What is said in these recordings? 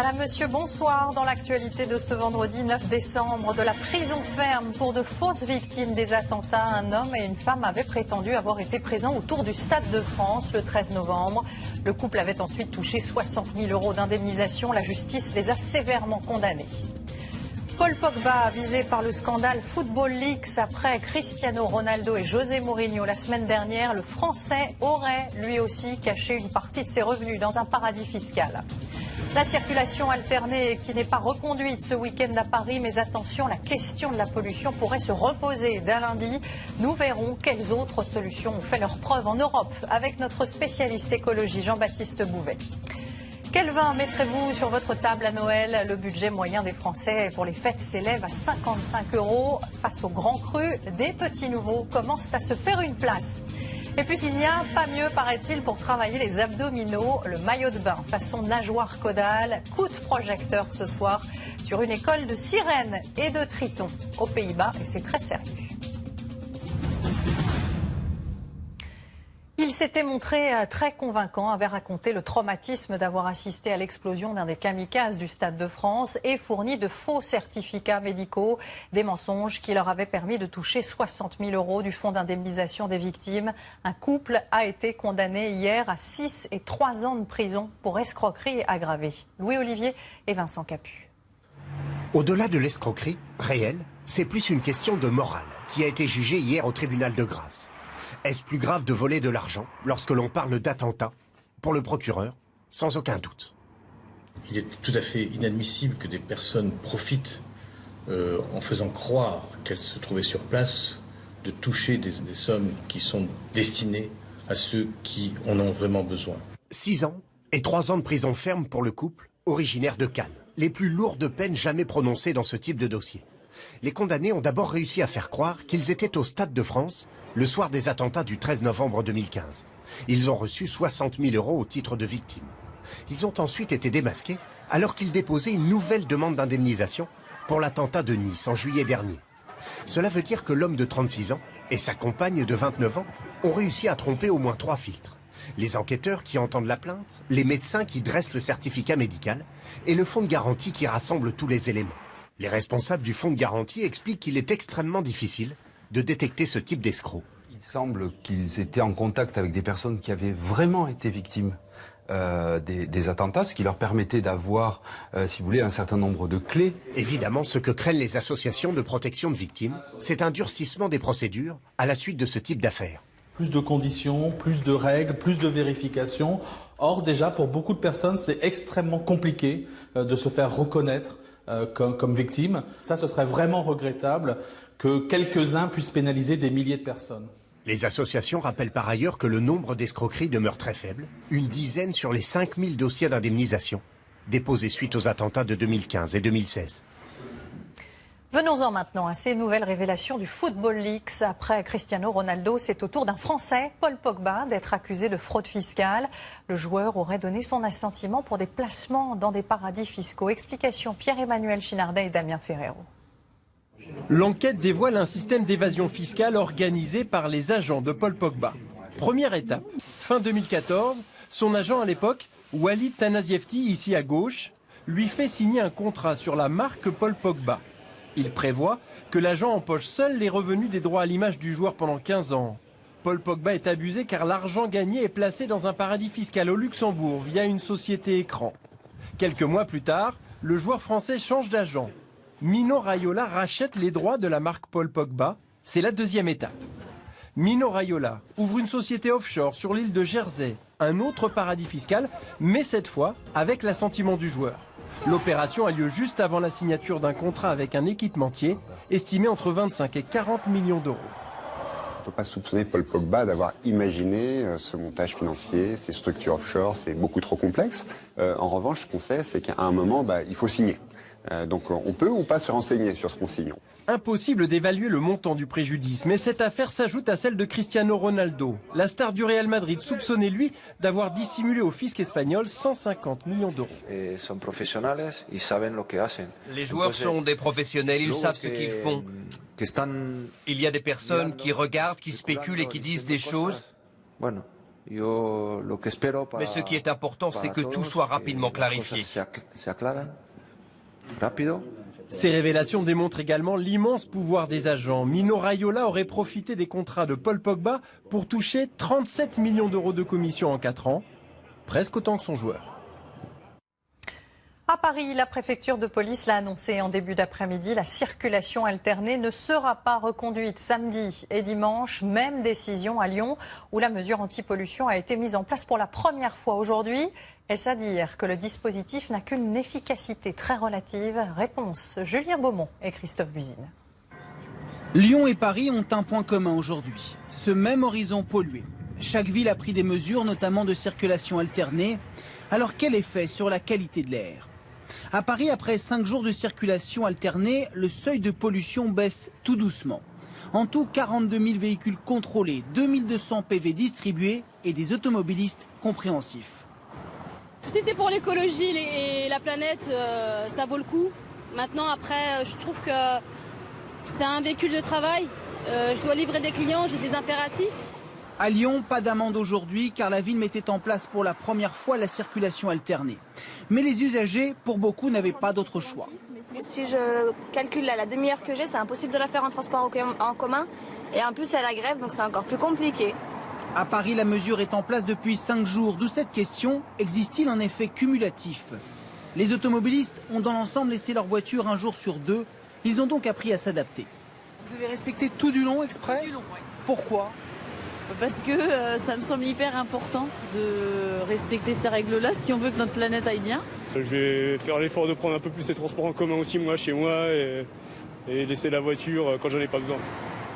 Madame, Monsieur, bonsoir. Dans l'actualité de ce vendredi 9 décembre, de la prison ferme pour de fausses victimes des attentats, un homme et une femme avaient prétendu avoir été présents autour du Stade de France le 13 novembre. Le couple avait ensuite touché 60 000 € d'indemnisation. La justice les a sévèrement condamnés. Paul Pogba, visé par le scandale Football Leaks après Cristiano Ronaldo et José Mourinho la semaine dernière, le Français aurait lui aussi caché une partie de ses revenus dans un paradis fiscal. La circulation alternée qui n'est pas reconduite ce week-end à Paris, mais attention, la question de la pollution pourrait se reposer dès lundi. Nous verrons quelles autres solutions ont fait leur preuve en Europe avec notre spécialiste écologie Jean-Baptiste Bouvet. Quel vin mettrez-vous sur votre table à Noël? Le budget moyen des Français pour les fêtes s'élève à 55 €. Face aux grands crus, des petits nouveaux commencent à se faire une place. Et puis il n'y a pas mieux, paraît-il, pour travailler les abdominaux, le maillot de bain façon nageoire caudale. Coup de projecteur ce soir sur une école de sirènes et de tritons aux Pays-Bas, et c'est très sérieux. Il s'était montré très convaincant, avait raconté le traumatisme d'avoir assisté à l'explosion d'un des kamikazes du Stade de France et fourni de faux certificats médicaux, des mensonges qui leur avaient permis de toucher 60 000 € du fonds d'indemnisation des victimes. Un couple a été condamné hier à 6 et 3 ans de prison pour escroquerie aggravée. Louis Olivier et Vincent Capu. Au-delà de l'escroquerie réelle, c'est plus une question de morale qui a été jugée hier au tribunal de Grasse. Est-ce plus grave de voler de l'argent lorsque l'on parle d'attentat? Pour le procureur, sans aucun doute. Il est tout à fait inadmissible que des personnes profitent, en faisant croire qu'elles se trouvaient sur place, de toucher des sommes qui sont destinées à ceux qui en ont vraiment besoin. 6 ans et 3 ans de prison ferme pour le couple, originaire de Cannes. Les plus lourdes peines jamais prononcées dans ce type de dossier. Les condamnés ont d'abord réussi à faire croire qu'ils étaient au Stade de France le soir des attentats du 13 novembre 2015. Ils ont reçu 60 000 € au titre de victimes. Ils ont ensuite été démasqués alors qu'ils déposaient une nouvelle demande d'indemnisation pour l'attentat de Nice en juillet dernier. Cela veut dire que l'homme de 36 ans et sa compagne de 29 ans ont réussi à tromper au moins 3 filtres. Les enquêteurs qui entendent la plainte, les médecins qui dressent le certificat médical et le fonds de garantie qui rassemble tous les éléments. Les responsables du fonds de garantie expliquent qu'il est extrêmement difficile de détecter ce type d'escroc. Il semble qu'ils étaient en contact avec des personnes qui avaient vraiment été victimes des attentats, ce qui leur permettait d'avoir, si vous voulez, un certain nombre de clés. Évidemment, ce que craignent les associations de protection de victimes, c'est un durcissement des procédures à la suite de ce type d'affaires. Plus de conditions, plus de règles, plus de vérifications. Or, déjà, pour beaucoup de personnes, c'est extrêmement compliqué de se faire reconnaître comme victime. Ça, ce serait vraiment regrettable que quelques-uns puissent pénaliser des milliers de personnes. Les associations rappellent par ailleurs que le nombre d'escroqueries demeure très faible, une dizaine sur les 5000 dossiers d'indemnisation déposés suite aux attentats de 2015 et 2016. Venons-en maintenant à ces nouvelles révélations du Football Leaks. Après Cristiano Ronaldo, c'est au tour d'un Français, Paul Pogba, d'être accusé de fraude fiscale. Le joueur aurait donné son assentiment pour des placements dans des paradis fiscaux. Explication Pierre-Emmanuel Chinardet et Damien Ferrero. L'enquête dévoile un système d'évasion fiscale organisé par les agents de Paul Pogba. Première étape, fin 2014, son agent à l'époque, Walid Tanaziefti, ici à gauche, lui fait signer un contrat sur la marque Paul Pogba. Il prévoit que l'agent empoche seul les revenus des droits à l'image du joueur pendant 15 ans. Paul Pogba est abusé car l'argent gagné est placé dans un paradis fiscal au Luxembourg via une société écran. Quelques mois plus tard, le joueur français change d'agent. Mino Raiola rachète les droits de la marque Paul Pogba. C'est la deuxième étape. Mino Raiola ouvre une société offshore sur l'île de Jersey, un autre paradis fiscal, mais cette fois avec l'assentiment du joueur. L'opération a lieu juste avant la signature d'un contrat avec un équipementier, estimé entre 25 et 40 millions d'euros. On ne peut pas soupçonner Paul Pogba d'avoir imaginé ce montage financier, ces structures offshore, c'est beaucoup trop complexe. En revanche, ce qu'on sait, c'est qu'à un moment, il faut signer. Donc on peut ou pas se renseigner sur ce qu'on signe. Impossible d'évaluer le montant du préjudice, mais cette affaire s'ajoute à celle de Cristiano Ronaldo. La star du Real Madrid soupçonnait, lui, d'avoir dissimulé au fisc espagnol 150 millions d'euros. Les joueurs sont des professionnels, ils savent ce qu'ils font. Il y a des personnes qui regardent, qui spéculent et qui disent des choses. Mais ce qui est important, c'est que tout soit rapidement clarifié. Ces révélations démontrent également l'immense pouvoir des agents. Mino Raiola aurait profité des contrats de Paul Pogba pour toucher 37 millions d'euros de commission en 4 ans, presque autant que son joueur. À Paris, la préfecture de police l'a annoncé en début d'après-midi. La circulation alternée ne sera pas reconduite samedi et dimanche. Même décision à Lyon, où la mesure anti-pollution a été mise en place pour la première fois aujourd'hui. Est-ce à dire que le dispositif n'a qu'une efficacité très relative? Réponse Julien Beaumont et Christophe Buzine. Lyon et Paris ont un point commun aujourd'hui, ce même horizon pollué. Chaque ville a pris des mesures, notamment de circulation alternée. Alors quel effet sur la qualité de l'air? À Paris, après 5 jours de circulation alternée, le seuil de pollution baisse tout doucement. En tout, 42 000 véhicules contrôlés, 2200 PV distribués et des automobilistes compréhensifs. Si c'est pour l'écologie et la planète, ça vaut le coup. Maintenant, après, je trouve que c'est un véhicule de travail. Je dois livrer des clients, j'ai des impératifs. À Lyon, pas d'amende aujourd'hui car la ville mettait en place pour la première fois la circulation alternée. Mais les usagers, pour beaucoup, n'avaient pas d'autre choix. Si je calcule la demi-heure que j'ai, c'est impossible de la faire en transport en commun. Et en plus, c'est la grève, donc c'est encore plus compliqué. À Paris, la mesure est en place depuis 5 jours. D'où cette question, existe-t-il un effet cumulatif? Les automobilistes ont dans l'ensemble laissé leur voiture un jour sur 2. Ils ont donc appris à s'adapter. Vous avez respecté tout du long exprès? Tout du long, oui. Pourquoi? Parce que ça me semble hyper important de respecter ces règles-là si on veut que notre planète aille bien. Je vais faire l'effort de prendre un peu plus les transports en commun aussi, moi, chez moi, et laisser la voiture quand j'en ai pas besoin.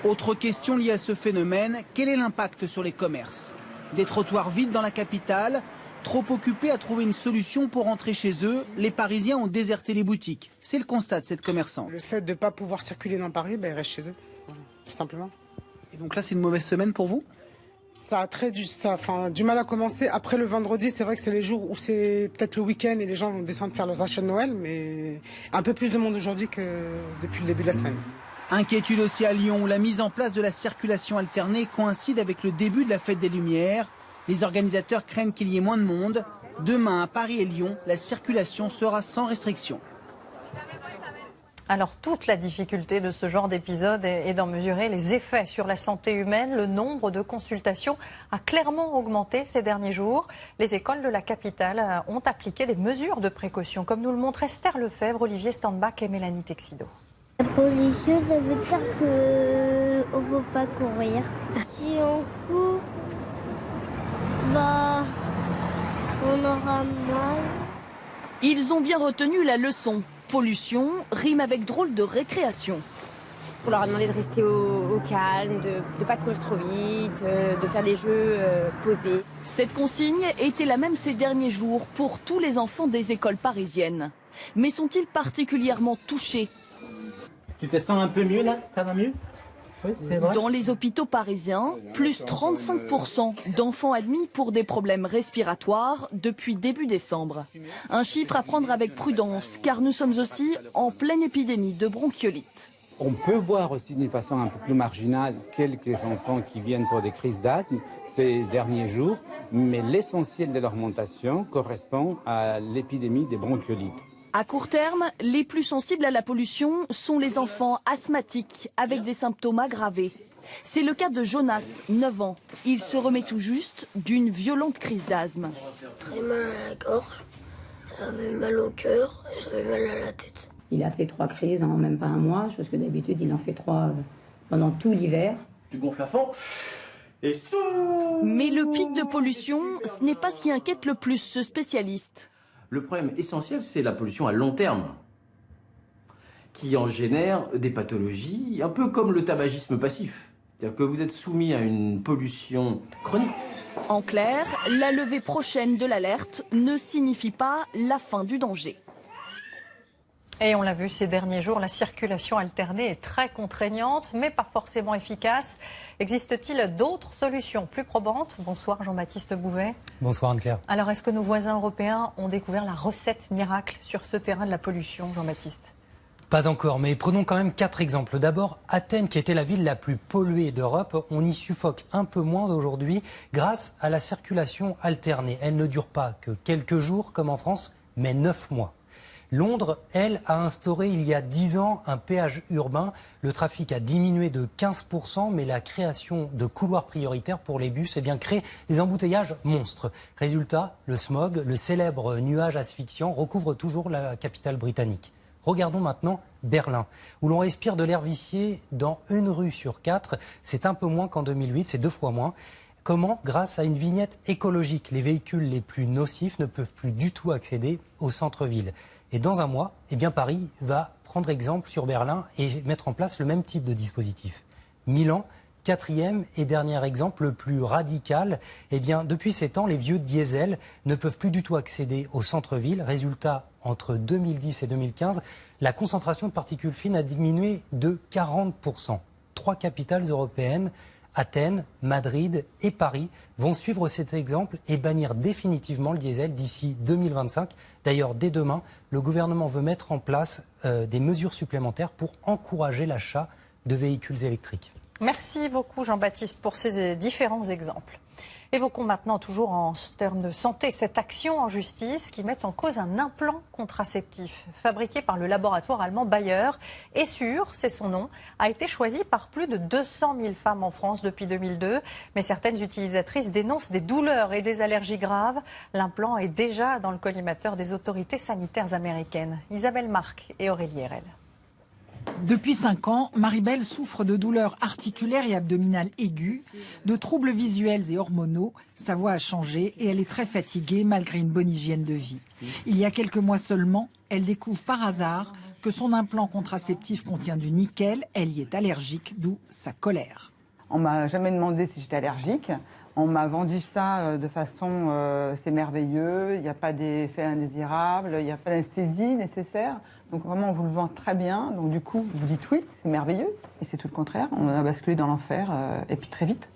Autre question liée à ce phénomène, quel est l'impact sur les commerces? Des trottoirs vides dans la capitale, trop occupés à trouver une solution pour rentrer chez eux, les Parisiens ont déserté les boutiques. C'est le constat de cette commerçante. Le fait de ne pas pouvoir circuler dans Paris, ils restent chez eux, tout simplement. Et donc là, c'est une mauvaise semaine pour vous? Ça a du mal à commencer. Après le vendredi, c'est vrai que c'est les jours où c'est peut-être le week-end et les gens descendent faire leurs achats de Noël, mais un peu plus de monde aujourd'hui que depuis le début de la semaine. Inquiétude aussi à Lyon où la mise en place de la circulation alternée coïncide avec le début de la fête des Lumières. Les organisateurs craignent qu'il y ait moins de monde. Demain, à Paris et Lyon, la circulation sera sans restriction. Alors toute la difficulté de ce genre d'épisode est d'en mesurer les effets sur la santé humaine. Le nombre de consultations a clairement augmenté ces derniers jours. Les écoles de la capitale ont appliqué des mesures de précaution, comme nous le montrent Esther Lefebvre, Olivier Standbach et Mélanie Texido. La pollution, ça veut dire qu'on ne veut pas courir. Si on court, on aura mal. Ils ont bien retenu la leçon. Pollution rime avec drôle de récréation. On leur a demandé de rester au calme, de ne pas courir trop vite, de faire des jeux posés. Cette consigne était la même ces derniers jours pour tous les enfants des écoles parisiennes. Mais sont-ils particulièrement touchés? Tu te sens un peu mieux là? Ça va mieux? Oui, c'est vrai. Dans les hôpitaux parisiens, plus 35% d'enfants admis pour des problèmes respiratoires depuis début décembre. Un chiffre à prendre avec prudence, car nous sommes aussi en pleine épidémie de bronchiolite. On peut voir aussi d'une façon un peu plus marginale quelques enfants qui viennent pour des crises d'asthme ces derniers jours, mais l'essentiel de l'augmentation correspond à l'épidémie des bronchiolites. À court terme, les plus sensibles à la pollution sont les enfants asthmatiques avec des symptômes aggravés. C'est le cas de Jonas, 9 ans. Il se remet tout juste d'une violente crise d'asthme. Très mal à la gorge, j'avais mal au cœur et j'avais mal à la tête. Il a fait 3 crises en même pas un mois, chose que d'habitude il en fait 3 pendant tout l'hiver. Tu gonfles à fond et Mais le pic de pollution, ce n'est pas ce qui inquiète le plus ce spécialiste. Le problème essentiel, c'est la pollution à long terme, qui en génère des pathologies, un peu comme le tabagisme passif. C'est-à-dire que vous êtes soumis à une pollution chronique. En clair, la levée prochaine de l'alerte ne signifie pas la fin du danger. Et on l'a vu ces derniers jours, la circulation alternée est très contraignante, mais pas forcément efficace. Existe-t-il d'autres solutions plus probantes? Bonsoir Jean-Baptiste Bouvet. Bonsoir Anne-Claire. Alors est-ce que nos voisins européens ont découvert la recette miracle sur ce terrain de la pollution, Jean-Baptiste? Pas encore, mais prenons quand même 4 exemples. D'abord, Athènes, qui était la ville la plus polluée d'Europe, on y suffoque un peu moins aujourd'hui grâce à la circulation alternée. Elle ne dure pas que quelques jours comme en France, mais 9 mois. Londres, elle, a instauré il y a 10 ans un péage urbain. Le trafic a diminué de 15%, mais la création de couloirs prioritaires pour les bus crée des embouteillages monstres. Résultat, le smog, le célèbre nuage asphyxiant, recouvre toujours la capitale britannique. Regardons maintenant Berlin, où l'on respire de l'air vicié dans 1 rue sur 4. C'est un peu moins qu'en 2008, c'est 2 fois moins. Comment? Grâce à une vignette écologique. Les véhicules les plus nocifs ne peuvent plus du tout accéder au centre-ville. Et dans un mois, Paris va prendre exemple sur Berlin et mettre en place le même type de dispositif. Milan, 4e et dernier exemple, le plus radical. Depuis ces temps, les vieux diesels ne peuvent plus du tout accéder au centre-ville. Résultat, entre 2010 et 2015, la concentration de particules fines a diminué de 40%. 3 capitales européennes, Athènes, Madrid et Paris, vont suivre cet exemple et bannir définitivement le diesel d'ici 2025. D'ailleurs, dès demain, le gouvernement veut mettre en place des mesures supplémentaires pour encourager l'achat de véhicules électriques. Merci beaucoup Jean-Baptiste pour ces différents exemples. Évoquons maintenant, toujours en termes de santé, cette action en justice qui met en cause un implant contraceptif fabriqué par le laboratoire allemand Bayer. Essure, c'est son nom, a été choisi par plus de 200 000 femmes en France depuis 2002. Mais certaines utilisatrices dénoncent des douleurs et des allergies graves. L'implant est déjà dans le collimateur des autorités sanitaires américaines. Isabelle Marc et Aurélie Erel. Depuis 5 ans, Maribel souffre de douleurs articulaires et abdominales aiguës, de troubles visuels et hormonaux. Sa voix a changé et elle est très fatiguée malgré une bonne hygiène de vie. Il y a quelques mois seulement, elle découvre par hasard que son implant contraceptif contient du nickel. Elle y est allergique, d'où sa colère. On m'a jamais demandé si j'étais allergique. On m'a vendu ça de façon, c'est merveilleux, il n'y a pas d'effets indésirables, il n'y a pas d'anesthésie nécessaire. Donc vraiment, on vous le vend très bien. Donc du coup, vous dites oui, c'est merveilleux. Et c'est tout le contraire. On a basculé dans l'enfer et puis très vite.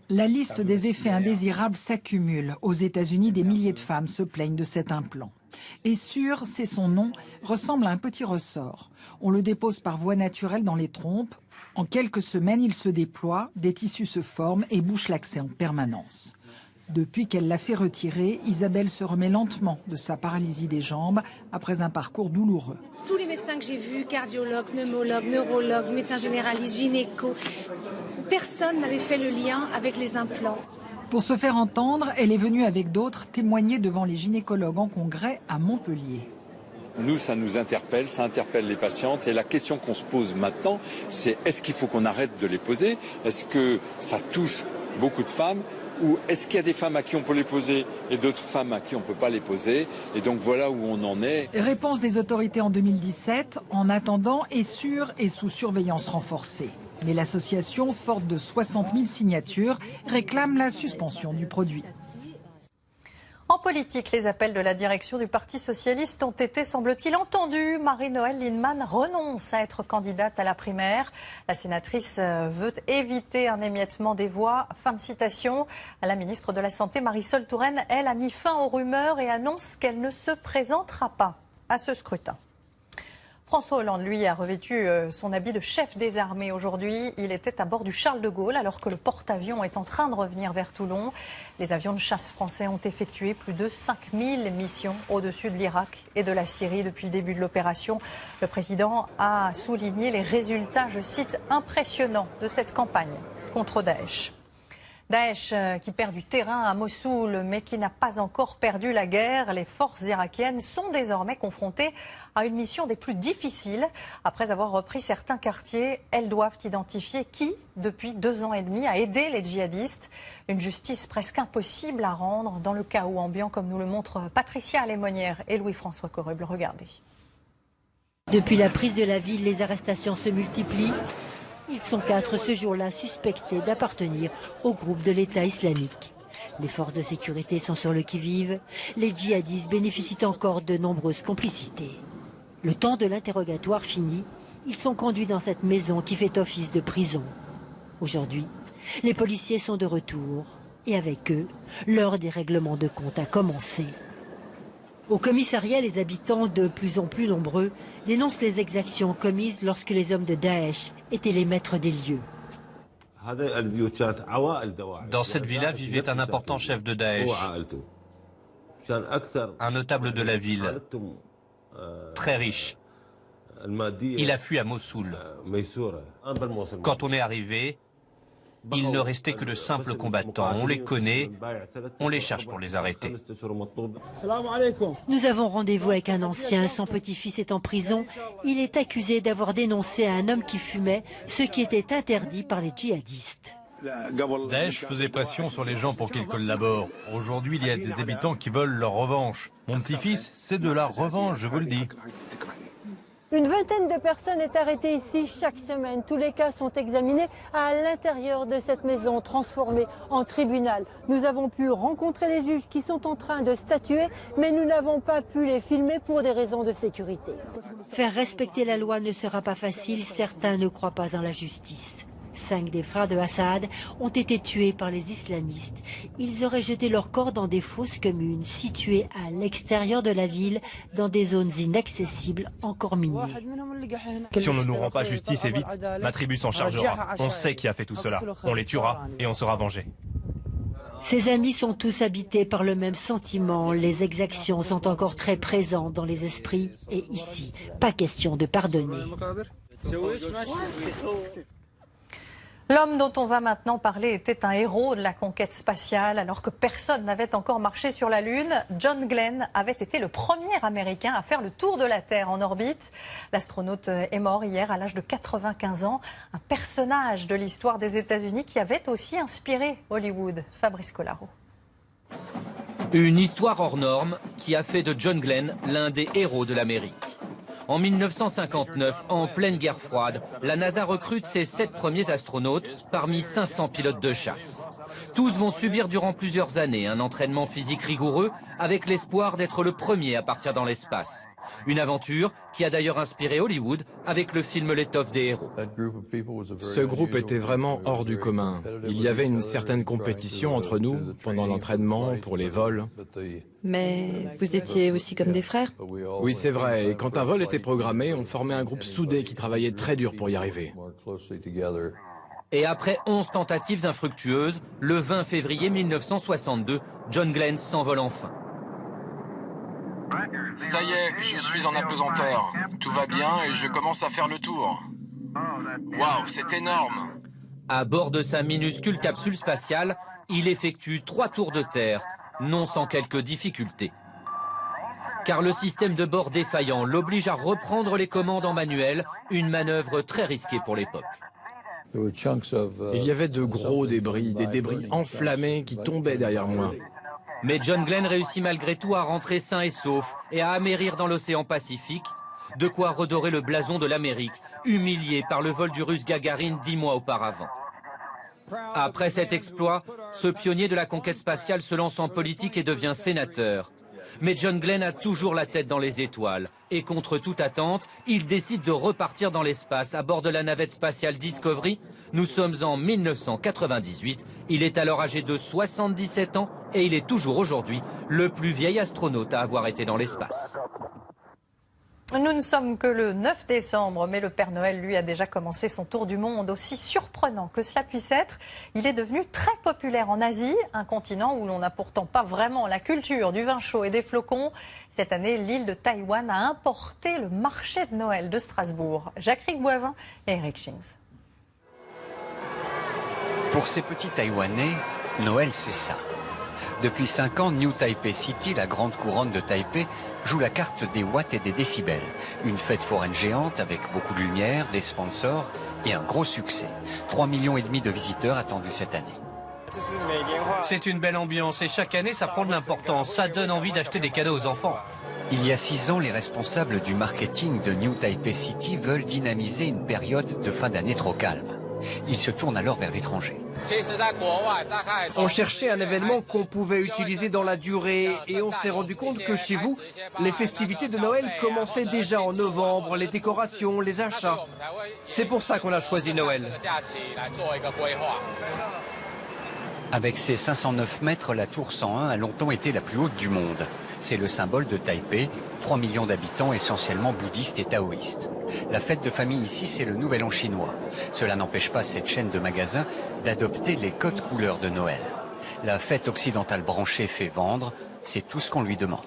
La liste des effets indésirables s'accumule. Aux États-Unis, des milliers de femmes se plaignent de cet implant. Essure, c'est son nom, ressemble à un petit ressort. On le dépose par voie naturelle dans les trompes. En quelques semaines, il se déploie, des tissus se forment et bouchent l'accès en permanence. Depuis qu'elle l'a fait retirer, Isabelle se remet lentement de sa paralysie des jambes après un parcours douloureux. Tous les médecins que j'ai vus, cardiologues, pneumologues, neurologues, médecins généralistes, gynéco, personne n'avait fait le lien avec les implants. Pour se faire entendre, elle est venue avec d'autres témoigner devant les gynécologues en congrès à Montpellier. Nous, ça nous interpelle, ça interpelle les patientes. Et la question qu'on se pose maintenant, c'est est-ce qu'il faut qu'on arrête de les poser? Est-ce que ça touche beaucoup de femmes? Ou est-ce qu'il y a des femmes à qui on peut les poser et d'autres femmes à qui on ne peut pas les poser? Et donc voilà où on en est. Réponse des autorités en 2017. En attendant, Essure est sous surveillance renforcée. Mais l'association, forte de 60 000 signatures, réclame la suspension du produit. En politique, les appels de la direction du Parti socialiste ont été, semble-t-il, entendus. Marie-Noëlle Lienemann renonce à être candidate à la primaire. La sénatrice veut éviter un émiettement des voix. Fin de citation. La ministre de la Santé, Marisol Touraine, elle, a mis fin aux rumeurs et annonce qu'elle ne se présentera pas à ce scrutin. François Hollande, lui, a revêtu son habit de chef des armées aujourd'hui. Il était à bord du Charles de Gaulle alors que le porte-avions est en train de revenir vers Toulon. Les avions de chasse français ont effectué plus de 5000 missions au-dessus de l'Irak et de la Syrie depuis le début de l'opération. Le président a souligné les résultats, je cite, impressionnants de cette campagne contre Daesh. Daesh qui perd du terrain à Mossoul mais qui n'a pas encore perdu la guerre. Les forces irakiennes sont désormais confrontées à une mission des plus difficiles. Après avoir repris certains quartiers, elles doivent identifier qui, depuis 2 ans et demi, a aidé les djihadistes. Une justice presque impossible à rendre dans le chaos ambiant, comme nous le montrent Patricia Lémonière et Louis-François Corrèble. Regardez. Depuis la prise de la ville, les arrestations se multiplient. Ils sont 4 ce jour-là suspectés d'appartenir au groupe de l'État islamique. Les forces de sécurité sont sur le qui-vive. Les djihadistes bénéficient encore de nombreuses complicités. Le temps de l'interrogatoire fini, ils sont conduits dans cette maison qui fait office de prison. Aujourd'hui, les policiers sont de retour et avec eux, l'heure des règlements de compte a commencé. Au commissariat, les habitants, de plus en plus nombreux, dénoncent les exactions commises lorsque les hommes de Daesh étaient les maîtres des lieux. Dans cette villa vivait un important chef de Daesh, un notable de la ville, très riche. Il a fui à Mossoul. Quand on est arrivé, il ne restait que de simples combattants. On les connaît, on les cherche pour les arrêter. Nous avons rendez-vous avec un ancien. Son petit-fils est en prison. Il est accusé d'avoir dénoncé un homme qui fumait, ce qui était interdit par les djihadistes. Daesh faisait pression sur les gens pour qu'ils collaborent. Aujourd'hui, il y a des habitants qui veulent leur revanche. Mon petit-fils, c'est de la revanche, je vous le dis. Une vingtaine de personnes est arrêtée ici chaque semaine. Tous les cas sont examinés à l'intérieur de cette maison transformée en tribunal. Nous avons pu rencontrer les juges qui sont en train de statuer, mais nous n'avons pas pu les filmer pour des raisons de sécurité. Faire respecter la loi ne sera pas facile. Certains ne croient pas en la justice. 5 des frères de Assad ont été tués par les islamistes. Ils auraient jeté leurs corps dans des fosses communes situées à l'extérieur de la ville, dans des zones inaccessibles encore minées. Si on ne nous rend pas justice et vite, ma tribu s'en chargera. On sait qui a fait tout cela. On les tuera et on sera vengé. Ses amis sont tous habités par le même sentiment. Les exactions sont encore très présentes dans les esprits. Et ici, pas question de pardonner. L'homme dont on va maintenant parler était un héros de la conquête spatiale. Alors que personne n'avait encore marché sur la Lune, John Glenn avait été le premier Américain à faire le tour de la Terre en orbite. L'astronaute est mort hier à l'âge de 95 ans. Un personnage de l'histoire des États-Unis qui avait aussi inspiré Hollywood. Fabrice Collaro. Une histoire hors norme qui a fait de John Glenn l'un des héros de l'Amérique. En 1959, en pleine guerre froide, la NASA recrute ses 7 premiers astronautes parmi 500 pilotes de chasse. Tous vont subir durant plusieurs années un entraînement physique rigoureux avec l'espoir d'être le premier à partir dans l'espace. Une aventure qui a d'ailleurs inspiré Hollywood avec le film L'étoffe des héros. Ce groupe était vraiment hors du commun. Il y avait une certaine compétition entre nous pendant l'entraînement, pour les vols. Mais vous étiez aussi comme des frères? Oui, c'est vrai. Et quand un vol était programmé, on formait un groupe soudé qui travaillait très dur pour y arriver. Et après 11 tentatives infructueuses, le 20 février 1962, John Glenn s'envole enfin. Ça y est, je suis en apesanteur. Tout va bien et je commence à faire le tour. Waouh, c'est énorme! À bord de sa minuscule capsule spatiale, il effectue 3 tours de terre, non sans quelques difficultés. Car le système de bord défaillant l'oblige à reprendre les commandes en manuel, une manœuvre très risquée pour l'époque. Il y avait de gros débris, des débris enflammés qui tombaient derrière moi. Mais John Glenn réussit malgré tout à rentrer sain et sauf et à amérir dans l'océan Pacifique, de quoi redorer le blason de l'Amérique, humilié par le vol du Russe Gagarine 10 mois auparavant. Après cet exploit, ce pionnier de la conquête spatiale se lance en politique et devient sénateur. Mais John Glenn a toujours la tête dans les étoiles. Et contre toute attente, il décide de repartir dans l'espace à bord de la navette spatiale Discovery. Nous sommes en 1998. Il est alors âgé de 77 ans et il est toujours aujourd'hui le plus vieil astronaute à avoir été dans l'espace. Nous ne sommes que le 9 décembre, mais le Père Noël, lui, a déjà commencé son tour du monde. Aussi surprenant que cela puisse être, il est devenu très populaire en Asie, un continent où l'on n'a pourtant pas vraiment la culture du vin chaud et des flocons. Cette année, l'île de Taïwan a importé le marché de Noël de Strasbourg. Jacques Boivin et Eric Schings. Pour ces petits Taïwanais, Noël, c'est ça. Depuis 5 ans, New Taipei City, la grande couronne de Taipei, joue la carte des watts et des décibels. Une fête foraine géante avec beaucoup de lumière, des sponsors et un gros succès. 3,5 millions de visiteurs attendus cette année. C'est une belle ambiance et chaque année ça prend de l'importance. Ça donne envie d'acheter des cadeaux aux enfants. Il y a 6 ans, les responsables du marketing de New Taipei City veulent dynamiser une période de fin d'année trop calme. Ils se tournent alors vers l'étranger. On cherchait un événement qu'on pouvait utiliser dans la durée et on s'est rendu compte que chez vous, les festivités de Noël commençaient déjà en novembre, les décorations, les achats. C'est pour ça qu'on a choisi Noël. Avec ses 509 mètres, la tour 101 a longtemps été la plus haute du monde. C'est le symbole de Taipei, 3 millions d'habitants essentiellement bouddhistes et taoïstes. La fête de famille ici, c'est le Nouvel An chinois. Cela n'empêche pas cette chaîne de magasins d'adopter les codes couleurs de Noël. La fête occidentale branchée fait vendre, c'est tout ce qu'on lui demande.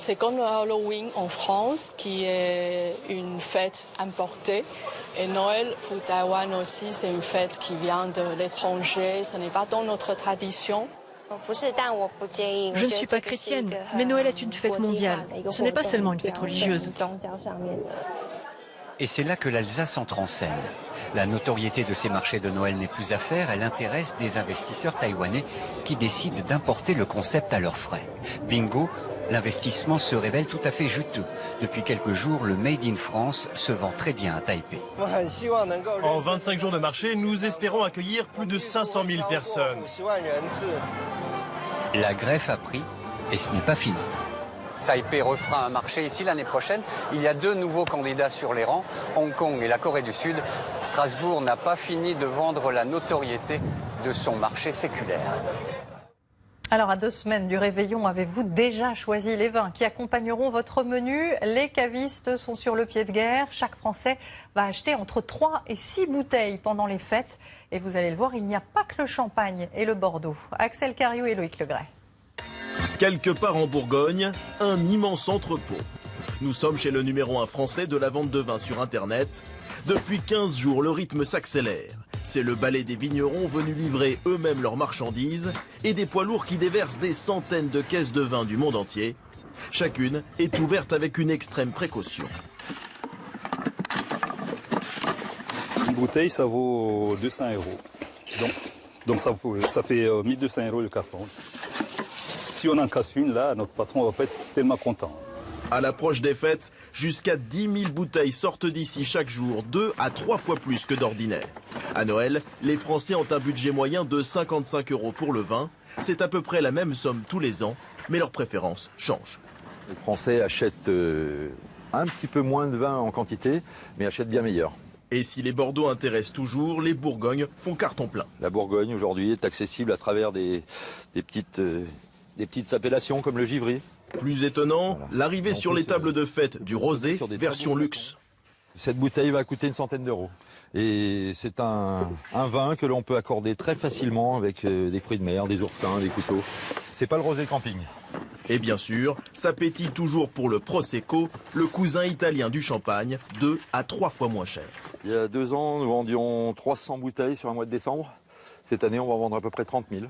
C'est comme le Halloween en France, qui est une fête importée. Et Noël, pour Taïwan aussi, c'est une fête qui vient de l'étranger. Ce n'est pas dans notre tradition. Je ne suis pas chrétienne, mais Noël est une fête mondiale. Ce n'est pas seulement une fête religieuse. Et c'est là que l'Alsace entre en scène. La notoriété de ces marchés de Noël n'est plus à faire, elle intéresse des investisseurs taïwanais qui décident d'importer le concept à leurs frais. Bingo, l'investissement se révèle tout à fait juteux. Depuis quelques jours, le Made in France se vend très bien à Taipei. En 25 jours de marché, nous espérons accueillir plus de 500 000 personnes. La greffe a pris et ce n'est pas fini. Taipei refera un marché ici l'année prochaine. Il y a 2 nouveaux candidats sur les rangs, Hong Kong et la Corée du Sud. Strasbourg n'a pas fini de vendre la notoriété de son marché séculaire. Alors, à 2 semaines du réveillon, avez-vous déjà choisi les vins qui accompagneront votre menu? Les cavistes sont sur le pied de guerre. Chaque Français va acheter entre 3 et 6 bouteilles pendant les fêtes. Et vous allez le voir, il n'y a pas que le champagne et le Bordeaux. Axel Cariou et Loïc Legret. Quelque part en Bourgogne, un immense entrepôt. Nous sommes chez le numéro 1 français de la vente de vin sur Internet. Depuis 15 jours, le rythme s'accélère. C'est le balai des vignerons venus livrer eux-mêmes leurs marchandises et des poids lourds qui déversent des centaines de caisses de vin du monde entier. Chacune est ouverte avec une extrême précaution. Une bouteille, ça vaut 200 €. Donc ça fait 1200 € le carton. Si on en casse une, là, notre patron va pas être tellement content. À l'approche des fêtes, jusqu'à 10 000 bouteilles sortent d'ici chaque jour, 2 à 3 fois plus que d'ordinaire. À Noël, les Français ont un budget moyen de 55 € pour le vin. C'est à peu près la même somme tous les ans, mais leurs préférences changent. Les Français achètent un petit peu moins de vin en quantité, mais achètent bien meilleur. Et si les Bordeaux intéressent toujours, les Bourgognes font carton plein. La Bourgogne aujourd'hui est accessible à travers des petites appellations comme le Givry. Plus étonnant, voilà. L'arrivée sur les tables de fête du rosé, version luxe. Cette bouteille va coûter une centaine d'euros. Et c'est un vin que l'on peut accorder très facilement avec des fruits de mer, des oursins, des couteaux. C'est pas le rosé camping. Et bien sûr, ça pétille toujours pour le Prosecco, le cousin italien du champagne, 2 à 3 fois moins cher. Il y a 2 ans, nous vendions 300 bouteilles sur un mois de décembre. Cette année, on va en vendre à peu près 30 000.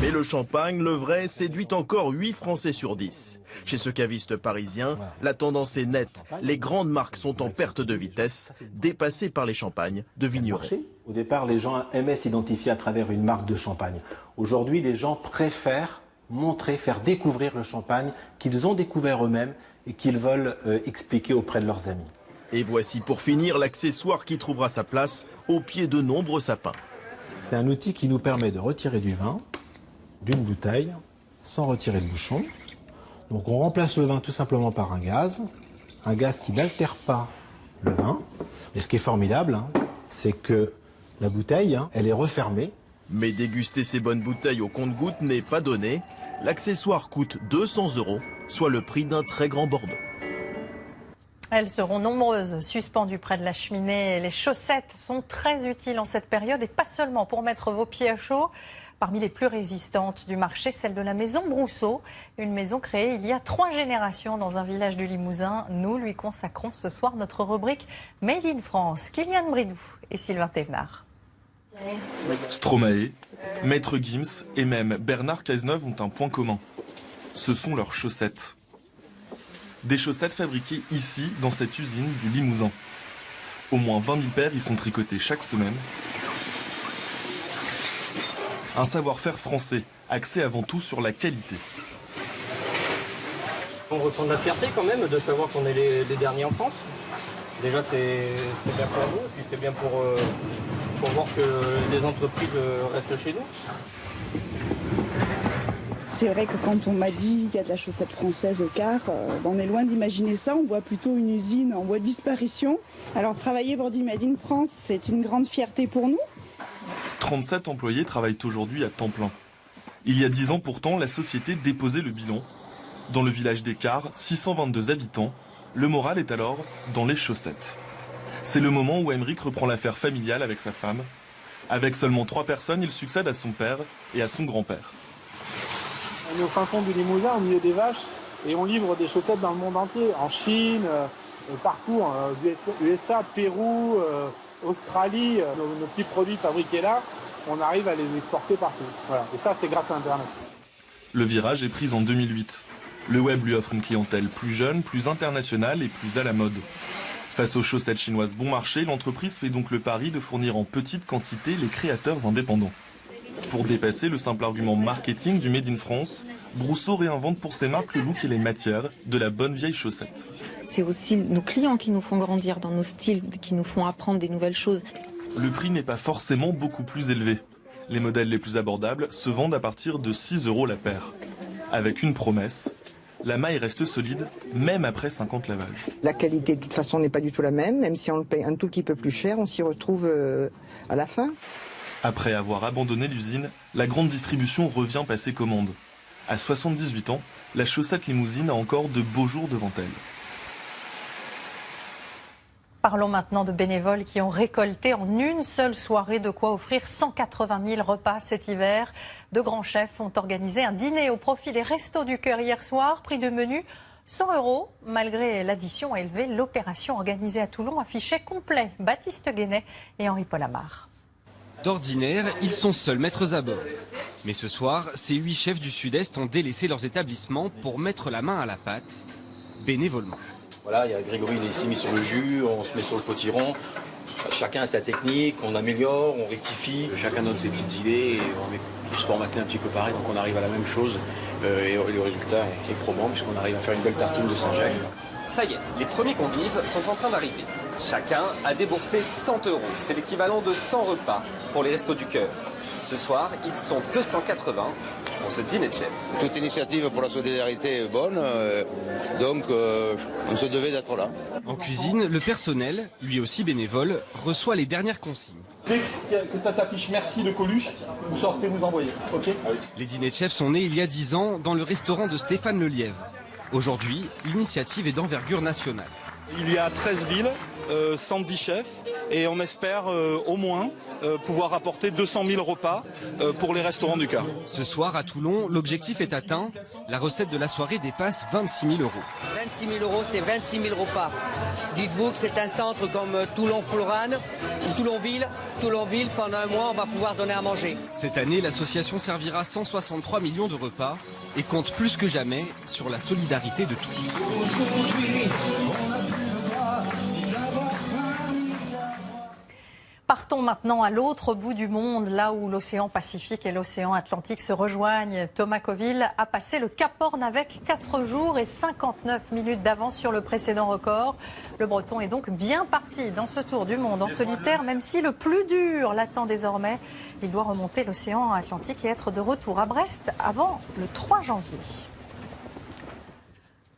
Mais le champagne, le vrai, séduit encore 8 Français sur 10. Chez ce caviste parisien, la tendance est nette. Les grandes marques sont en perte de vitesse, dépassées par les champagnes de vignerons. Au départ, les gens aimaient s'identifier à travers une marque de champagne. Aujourd'hui, les gens préfèrent montrer, faire découvrir le champagne qu'ils ont découvert eux-mêmes et qu'ils veulent expliquer auprès de leurs amis. Et voici pour finir l'accessoire qui trouvera sa place au pied de nombreux sapins. C'est un outil qui nous permet de retirer du vin d'une bouteille sans retirer le bouchon. Donc on remplace le vin tout simplement par un gaz qui n'altère pas le vin. Et ce qui est formidable, c'est que la bouteille, elle est refermée. Mais déguster ces bonnes bouteilles au compte-gouttes n'est pas donné. L'accessoire coûte 200 €, soit le prix d'un très grand Bordeaux. Elles seront nombreuses, suspendues près de la cheminée. Les chaussettes sont très utiles en cette période et pas seulement pour mettre vos pieds à chaud. Parmi les plus résistantes du marché, celle de la maison Brousseau, une maison créée il y a 3 générations dans un village du Limousin. Nous lui consacrons ce soir notre rubrique Made in France. Kylian Bridou et Sylvain Thévenard. Stromae, Maître Gims et même Bernard Cazeneuve ont un point commun. Ce sont leurs chaussettes. Des chaussettes fabriquées ici, dans cette usine du Limousin. Au moins 20 000 paires y sont tricotées chaque semaine. Un savoir-faire français, axé avant tout sur la qualité. On ressent de la fierté quand même de savoir qu'on est les derniers en France. Déjà c'est bien pour nous, et puis c'est bien pour voir que les entreprises restent chez nous. C'est vrai que quand on m'a dit qu'il y a de la chaussette française au Car, on est loin d'imaginer ça, on voit plutôt une usine en voie de disparition. Alors travailler pour du Made in France, c'est une grande fierté pour nous. 37 employés travaillent aujourd'hui à temps plein. Il y a 10 ans pourtant, la société déposait le bilan. Dans le village d'Écart, 622 habitants, le moral est alors dans les chaussettes. C'est le moment où Aymeric reprend l'affaire familiale avec sa femme. Avec seulement 3 personnes, il succède à son père et à son grand-père. On est au fin fond du Limousin, au milieu des vaches, et on livre des chaussettes dans le monde entier, en Chine, partout, USA, Pérou, Australie, nos petits produits fabriqués là, on arrive à les exporter partout. Voilà. Et ça, c'est grâce à Internet. Le virage est pris en 2008. Le web lui offre une clientèle plus jeune, plus internationale et plus à la mode. Face aux chaussettes chinoises bon marché, l'entreprise fait donc le pari de fournir en petite quantité les créateurs indépendants. Pour dépasser le simple argument marketing du Made in France, Brousseau réinvente pour ses marques le look et les matières de la bonne vieille chaussette. C'est aussi nos clients qui nous font grandir dans nos styles, qui nous font apprendre des nouvelles choses. Le prix n'est pas forcément beaucoup plus élevé. Les modèles les plus abordables se vendent à partir de 6 € la paire. Avec une promesse, la maille reste solide, même après 50 lavages. La qualité, de toute façon, n'est pas du tout la même si on le paye un tout petit peu plus cher, on s'y retrouve à la fin. Après avoir abandonné l'usine, la grande distribution revient passer commande. À 78 ans, la chaussette limousine a encore de beaux jours devant elle. Parlons maintenant de bénévoles qui ont récolté en une seule soirée de quoi offrir 180 000 repas cet hiver. De grands chefs ont organisé un dîner au profit des Restos du Cœur hier soir. Prix de menu 100 €. Malgré l'addition élevée, l'opération organisée à Toulon affichait complet. Baptiste Guénet et Henri-Paul Amar. D'ordinaire, ils sont seuls maîtres à bord. Mais ce soir, ces 8 chefs du Sud-Est ont délaissé leurs établissements pour mettre la main à la pâte, bénévolement. Voilà, il y a Grégory, il s'est mis sur le jus, on se met sur le potiron. Chacun a sa technique, on améliore, on rectifie. Chacun donne ses petites idées et on est tous formatés un petit peu pareil, donc on arrive à la même chose et le résultat est probant puisqu'on arrive à faire une belle tartine de Saint-Jacques. Ça y est, les premiers convives sont en train d'arriver. Chacun a déboursé 100 €. C'est l'équivalent de 100 repas pour les Restos du Cœur. Ce soir, ils sont 280 pour ce dîner de chef. Toute initiative pour la solidarité est bonne, donc on se devait d'être là. En cuisine, le personnel, lui aussi bénévole, reçoit les dernières consignes. Dès que ça s'affiche merci de Coluche, vous sortez, vous envoyez. Okay. Les dîners de chef sont nés il y a 10 ans dans le restaurant de Stéphane Lelièvre. Aujourd'hui, l'initiative est d'envergure nationale. Il y a 13 villes, 110 chefs et on espère au moins pouvoir apporter 200 000 repas pour les Restaurants du Cœur. Ce soir à Toulon, l'objectif est atteint. La recette de la soirée dépasse 26 000 €. 26 000 €, c'est 26 000 repas. Dites-vous que c'est un centre comme Toulon-Florane ou Toulonville. Toulonville, pendant un mois, on va pouvoir donner à manger. Cette année, l'association servira 163 millions de repas et compte plus que jamais sur la solidarité de tous. Partons maintenant à l'autre bout du monde, là où l'océan Pacifique et l'océan Atlantique se rejoignent. Thomas Coville a passé le Cap Horn avec 4 jours et 59 minutes d'avance sur le précédent record. Le Breton est donc bien parti dans ce tour du monde en solitaire, même si le plus dur l'attend désormais. Il doit remonter l'océan Atlantique et être de retour à Brest avant le 3 janvier.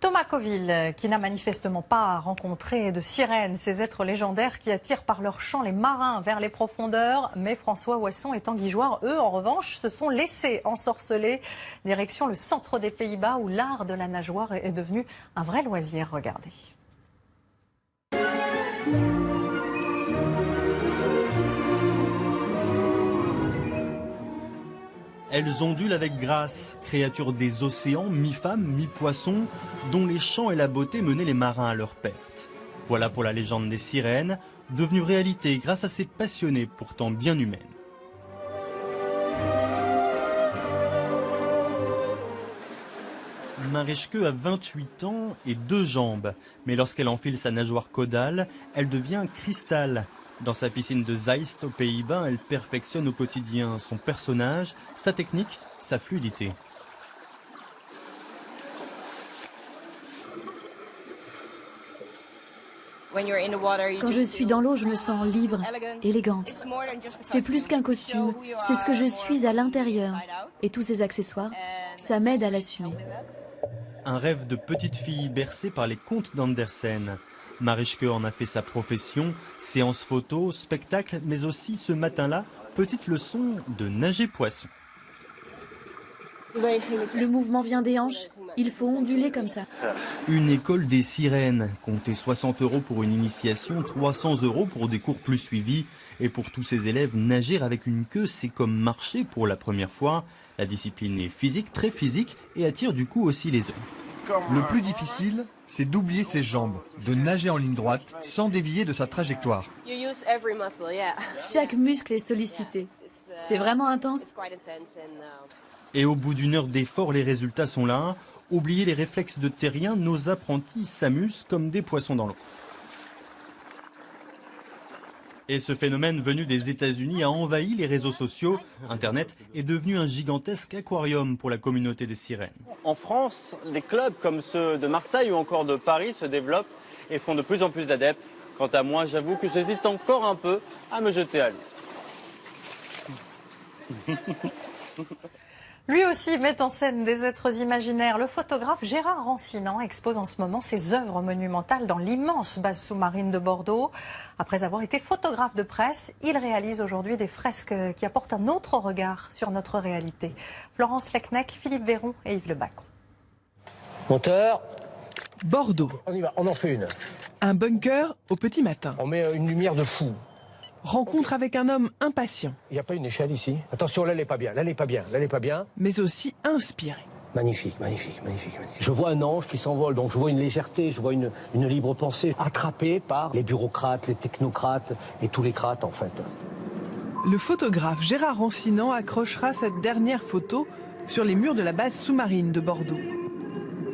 Thomas Coville, qui n'a manifestement pas rencontré de sirènes, ces êtres légendaires qui attirent par leur chant les marins vers les profondeurs. Mais François Ouasson et Tanguy Joire, eux, en revanche, se sont laissés ensorceler. Direction le centre des Pays-Bas, où l'art de la nageoire est devenu un vrai loisir. Regardez. Elles ondulent avec grâce, créatures des océans, mi-femmes, mi-poissons, dont les chants et la beauté menaient les marins à leur perte. Voilà pour la légende des sirènes, devenue réalité grâce à ces passionnées pourtant bien humaines. Marischke a 28 ans et 2 jambes, mais lorsqu'elle enfile sa nageoire caudale, elle devient cristal. Dans sa piscine de Zeist aux Pays-Bas, elle perfectionne au quotidien son personnage, sa technique, sa fluidité. Quand je suis dans l'eau, je me sens libre, élégante. C'est plus qu'un costume, c'est ce que je suis à l'intérieur. Et tous ces accessoires, ça m'aide à l'assumer. Un rêve de petite fille bercée par les contes d'Andersen. Marischke en a fait sa profession, séances photos, spectacles, mais aussi ce matin-là, petite leçon de nager poisson. Le mouvement vient des hanches. Il faut onduler comme ça. Une école des sirènes. Comptez 60 € pour une initiation, 300 € pour des cours plus suivis. Et pour tous ces élèves, nager avec une queue, c'est comme marcher pour la première fois. La discipline est physique, très physique, et attire du coup aussi les hommes. Le plus difficile, c'est d'oublier ses jambes, de nager en ligne droite sans dévier de sa trajectoire. Chaque muscle est sollicité. C'est vraiment intense. Et au bout d'une heure d'effort, les résultats sont là. Oubliez les réflexes de terriens, nos apprentis s'amusent comme des poissons dans l'eau. Et ce phénomène venu des États-Unis a envahi les réseaux sociaux. Internet est devenu un gigantesque aquarium pour la communauté des sirènes. En France, des clubs comme ceux de Marseille ou encore de Paris se développent et font de plus en plus d'adeptes. Quant à moi, j'avoue que j'hésite encore un peu à me jeter à l'eau. Lui aussi met en scène des êtres imaginaires. Le photographe Gérard Rancinan expose en ce moment ses œuvres monumentales dans l'immense base sous-marine de Bordeaux. Après avoir été photographe de presse, il réalise aujourd'hui des fresques qui apportent un autre regard sur notre réalité. Florence Lecnec, Philippe Véron et Yves Le Bacon. Monteur. Bordeaux. On y va, on en fait une. Un bunker au petit matin. On met une lumière de fou. Rencontre avec un homme impatient. Il n'y a pas une échelle ici. Attention, là, elle n'est pas bien, là, elle n'est pas bien, là, elle n'est pas bien. Mais aussi inspiré. Magnifique, magnifique, magnifique, magnifique. Je vois un ange qui s'envole, donc je vois une légèreté, je vois une libre pensée, attrapée par les bureaucrates, les technocrates et tous les crates, en fait. Le photographe Gérard Rancinan accrochera cette dernière photo sur les murs de la base sous-marine de Bordeaux.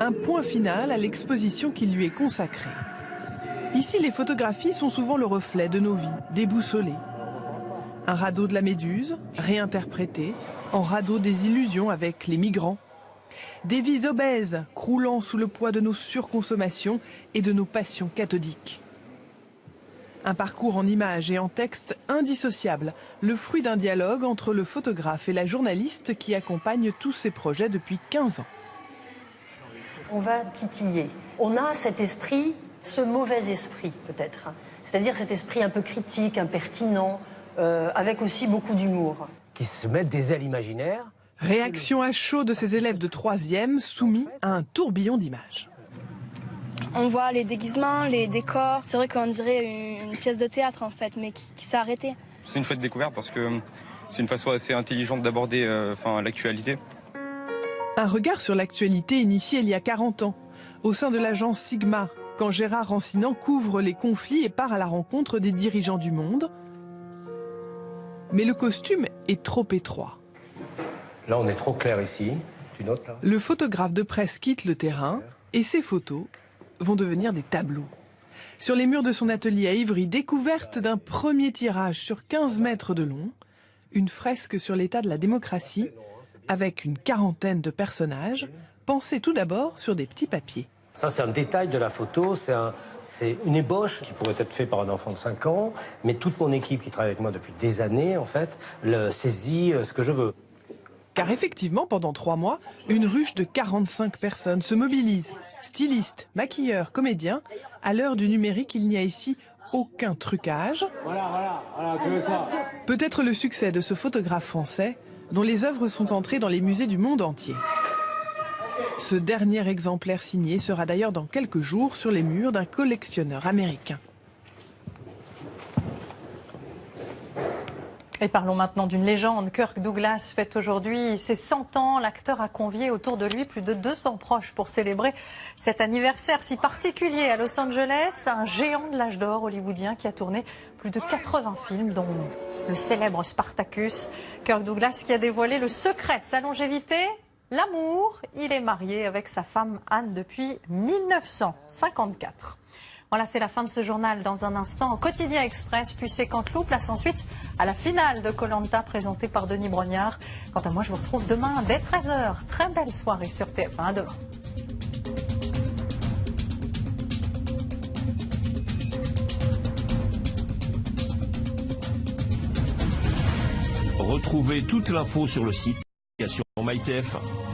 Un point final à l'exposition qui lui est consacrée. Ici, les photographies sont souvent le reflet de nos vies, déboussolées. Un radeau de la Méduse, réinterprété, en radeau des illusions avec les migrants. Des vies obèses, croulant sous le poids de nos surconsommations et de nos passions cathodiques. Un parcours en images et en texte indissociable, le fruit d'un dialogue entre le photographe et la journaliste qui accompagne tous ces projets depuis 15 ans. On va titiller. On a cet esprit, ce mauvais esprit peut-être, c'est-à-dire cet esprit un peu critique, impertinent, avec aussi beaucoup d'humour. Qui se mettent des ailes imaginaires. Réaction à chaud de ces élèves de 3e soumis à un tourbillon d'images. On voit les déguisements, les décors. C'est vrai qu'on dirait une pièce de théâtre en fait, mais qui s'est arrêtée. C'est une chouette découverte parce que c'est une façon assez intelligente d'aborder l'actualité. Un regard sur l'actualité initié il y a 40 ans, au sein de l'agence Sigma, quand Gérard Rancinan couvre les conflits et part à la rencontre des dirigeants du monde. Mais le costume est trop étroit. Là, on est trop clair ici. Tu notes là ? Le photographe de presse quitte le terrain et ses photos vont devenir des tableaux. Sur les murs de son atelier à Ivry, découverte d'un premier tirage sur 15 mètres de long, une fresque sur l'état de la démocratie, avec une quarantaine de personnages, pensés tout d'abord sur des petits papiers. Ça, c'est un détail de la photo, c'est une ébauche qui pourrait être faite par un enfant de 5 ans, mais toute mon équipe qui travaille avec moi depuis des années, en fait, saisit ce que je veux. Car effectivement, pendant 3 mois, une ruche de 45 personnes se mobilise. Stylistes, maquilleurs, comédiens. À l'heure du numérique, il n'y a ici aucun trucage. Voilà, tu veux ça. Peut-être le succès de ce photographe français, dont les œuvres sont entrées dans les musées du monde entier. Ce dernier exemplaire signé sera d'ailleurs dans quelques jours sur les murs d'un collectionneur américain. Et parlons maintenant d'une légende. Kirk Douglas fête aujourd'hui ses 100 ans. L'acteur a convié autour de lui plus de 200 proches pour célébrer cet anniversaire si particulier à Los Angeles. Un géant de l'âge d'or hollywoodien qui a tourné plus de 80 films, dont le célèbre Spartacus. Kirk Douglas qui a dévoilé le secret de sa longévité, l'amour. Il est marié avec sa femme Anne depuis 1954. Voilà, c'est la fin de ce journal. Dans un instant, Quotidien Express, puis C'est Canteloup, place ensuite à la finale de Koh-Lanta présentée par Denis Brognard. Quant à moi, je vous retrouve demain dès 13h. Très belle soirée sur TF1. À demain. Retrouvez toute l'info sur le site sur MyTF1.